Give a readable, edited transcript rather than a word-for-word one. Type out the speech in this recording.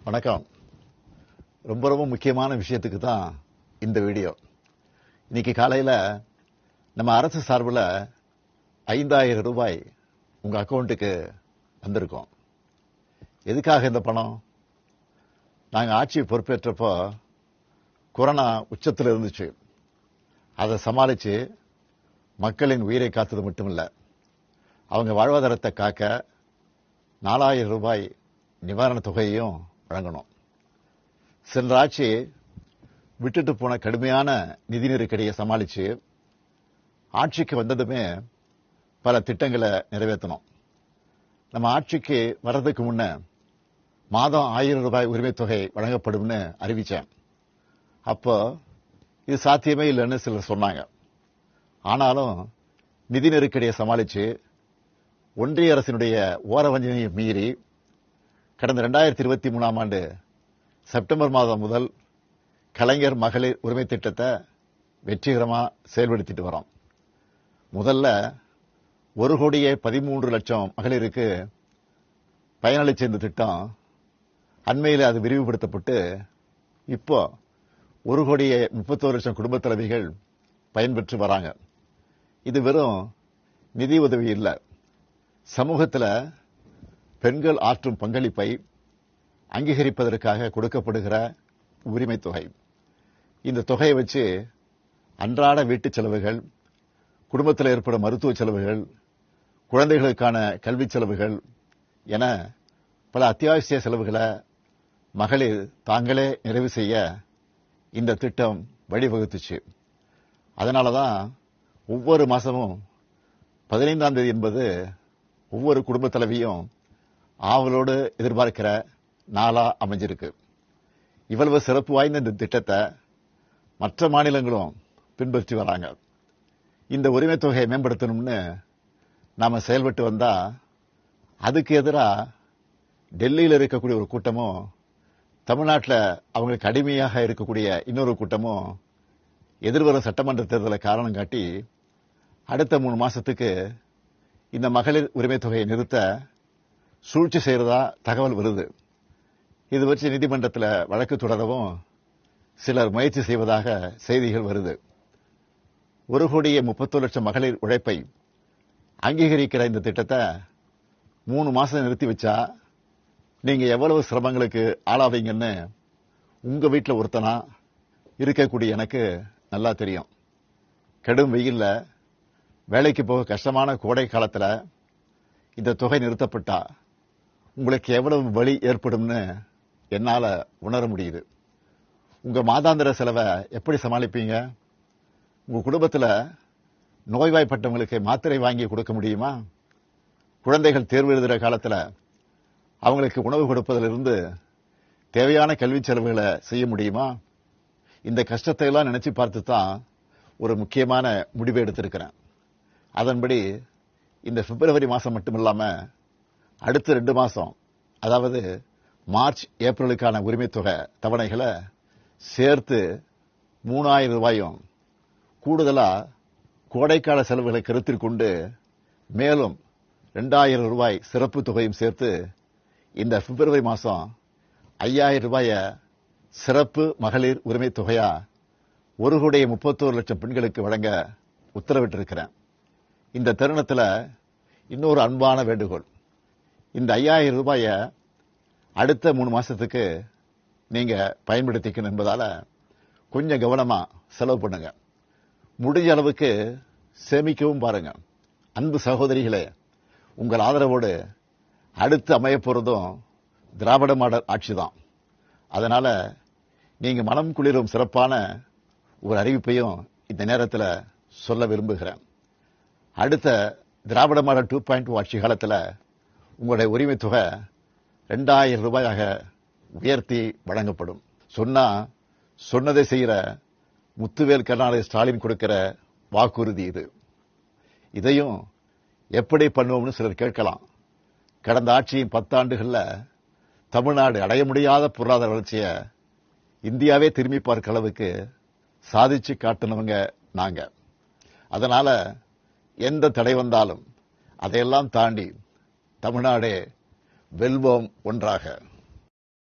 வணக்கம். ரொம்ப முக்கியமான விஷயத்துக்கு தான் இந்த வீடியோ. இன்னைக்கு காலையில நம்ம அரசு சார்பில் 5,000 ரூபாய் உங்க அக்கௌண்ட்டுக்கு வந்திருக்கோம். எதுக்காக இந்த பணம்? நாங்கள் ஆட்சி பொறுப்பேற்றப்போ கொரோனா உச்சத்தில் இருந்துச்சு. அதை சமாளித்து மக்களின் உயிரை காத்தது மட்டுமில்லை, அவங்க வாழ்வாதாரத்தை காக்க 4,000 ரூபாய் நிவாரணத் தொகையையும் வழங்கணும். சென்ற ஆட்சி விட்டுட்டு போன கடுமையான நிதி நெருக்கடியை சமாளித்து ஆட்சிக்கு வந்ததுமே பல திட்டங்களை நிறைவேற்றணும். நம்ம ஆட்சிக்கு வர்றதுக்கு முன்ன மாதம் 1,000 ரூபாய் உரிமைத் தொகை வழங்கப்படும்னு அறிவித்தேன். அப்போ இது சாத்தியமே இல்லைன்னு சிலர் சொன்னாங்க. ஆனாலும் நிதி நெருக்கடியை சமாளித்து ஒன்றிய அரசினுடைய ஓரவஞ்சனையை மீறி கடந்த 2023ஆம் ஆண்டு செப்டம்பர் மாதம் முதல் கலைஞர் மகளிர் உரிமை திட்டத்தை வெற்றிகரமாக செயல்படுத்திட்டு வரோம். முதல்ல 1,13,00,000 மகளிருக்கு பயனளிச்ச இந்த திட்டம் அண்மையில் அது விரிவுபடுத்தப்பட்டு இப்போ 1,31,00,000 குடும்ப தலைவிகள் பயன்பெற்று வராங்க. இது வெறும் நிதி உதவி இல்லை, சமூகத்தில் பெண்கள் ஆற்றும் பங்களிப்பை அங்கீகரிப்பதற்காக கொடுக்கப்படுகிற உரிமை தொகை. இந்த தொகையை வச்சு அன்றாட வீட்டு செலவுகள், குடும்பத்தில் ஏற்படும் மருத்துவ செலவுகள், குழந்தைகளுக்கான கல்வி செலவுகள் என பல அத்தியாவசிய செலவுகளை மகளிர் தாங்களே நிறைவு செய்ய இந்த திட்டம் வழிவகுத்துச்சு. அதனால தான் ஒவ்வொரு மாசமும் 15ஆம் தேதி என்பது ஒவ்வொரு குடும்ப தலைவியும் ஆவலோடு எதிர்பார்க்கிற நாளா அமைஞ்சிருக்கு. இவ்வளவு சிறப்பு வாய்ந்த இந்த திட்டத்தை மற்ற மாநிலங்களும் பின்பற்றி வராங்க. இந்த உரிமை தொகையை மேம்படுத்தணும்னு நாம செயல்பட்டு வந்தா அதுக்கு எதிராக டெல்லியில் இருக்கக்கூடிய ஒரு கூட்டமும், தமிழ்நாட்டில் அவங்களுக்கு அடிமையாக இருக்கக்கூடிய இன்னொரு கூட்டமும் எதிர்வரும் சட்டமன்ற தேர்தலை காரணம் காட்டி அடுத்த 3 மாசத்துக்கு இந்த மகளிர் உரிமை தொகையை நிறுத்த சூழ்ச்சி செய்யறதா தகவல் வருது. இது வச்சு நீதிமன்றத்தில் வழக்கு தொடரவும் சிலர் முயற்சி செய்வதாக செய்திகள் வருது. 1,31,00,000 மகளிர் உழைப்பை அங்கீகரிக்கிற இந்த திட்டத்தை 3 மாசம் நிறுத்தி வச்சா நீங்க எவ்வளவு சிரமங்களுக்கு ஆளாவீங்கன்னு உங்க வீட்டில் ஒருத்தனா இருக்கக்கூடிய எனக்கு நல்லா தெரியும். கடும் வெயில்ல வேலைக்கு போக கஷ்டமான கோடை காலத்தில் இந்த தொகை நிறுத்தப்பட்டா உங்களுக்கு எவ்வளவு வலி ஏற்படும்னு என்னால் உணர முடியுது. உங்க மாதாந்திர செலவை எப்படி சமாளிப்பீங்க? உங்க குடும்பத்தில் நோய்வாய்ப்பட்டவங்களுக்கு மாத்திரை வாங்கி கொடுக்க முடியுமா? குழந்தைகள் தேர்வு எழுதுகிற காலத்தில் அவங்களுக்கு உணவு கொடுப்பதிலிருந்து தேவையான கல்வி செலவுகளை செய்ய முடியுமா? இந்த கஷ்டத்தை எல்லாம் நினைச்சு பார்த்து தான் ஒரு முக்கியமான முடிவை எடுத்திருக்கிறேன். அதன்படி இந்த பிப்ரவரி மாசம் மட்டும் இல்லாம அடுத்த 2 மாசம், அதாவது மார்ச் ஏப்ரலுக்கான உரிமை தொகை தவணைகளை சேர்த்து 3,000 ரூபாயும், கூடுதலா கோடைக்கால செலவுகளை கருத்தில் கொண்டு மேலும் 2,000 ரூபாய் சிறப்பு தொகையும் சேர்த்து இந்த பிப்ரவரி மாசம் 5,000 ரூபாய சிறப்பு மகளிர் உரிமை தொகையா 1,31,00,000 பெண்களுக்கு வழங்க உத்தரவிட்டிருக்கிறேன். இந்த தருணத்தில் இன்னொரு அன்பான வேண்டுகோள். இந்த 5,000 ரூபாய அடுத்த 3 மாசத்துக்கு நீங்க பயன்படுத்திக்கணும் என்பதால கொஞ்சம் கவனமா செலவு பண்ணுங்க. முடிஞ்ச அளவுக்கு சேமிக்கவும் பாருங்க. அன்பு சகோதரிகளே, உங்கள் ஆதரவோடு அடுத்து அமைய போறதும் திராவிட மாடல் ஆட்சி தான். அதனால நீங்க மனம் குளிரும் சிறப்பான ஒரு அறிவிப்பையும் இந்த நேரத்தில் சொல்ல விரும்புகிறேன். அடுத்த திராவிட மாடல் 2.0 ஆட்சி காலத்தில் உங்களுடைய உரிமை தொகை 2,000 ரூபாயாக உயர்த்தி வழங்கப்படும். சொன்னதை செய்கிற முத்துவேல் கருணாநிதி ஸ்டாலின் கொடுக்கிற வாக்குறுதி இது. இதையும் எப்படி பண்ணுவோம்னு சிலர் கேட்கலாம். கடந்த ஆட்சியின் 10 ஆண்டுகளில் தமிழ்நாடு அடைய முடியாத பொருளாதார வளர்ச்சியை இந்தியாவே திரும்பி பார்க்க அளவுக்கு சாதிச்சு காட்டினவங்க நாங்க. அதனால எந்த தடை வந்தாலும் அதையெல்லாம் தாண்டி தமிழ்நாடே வெல்வோம் ஒன்றாக.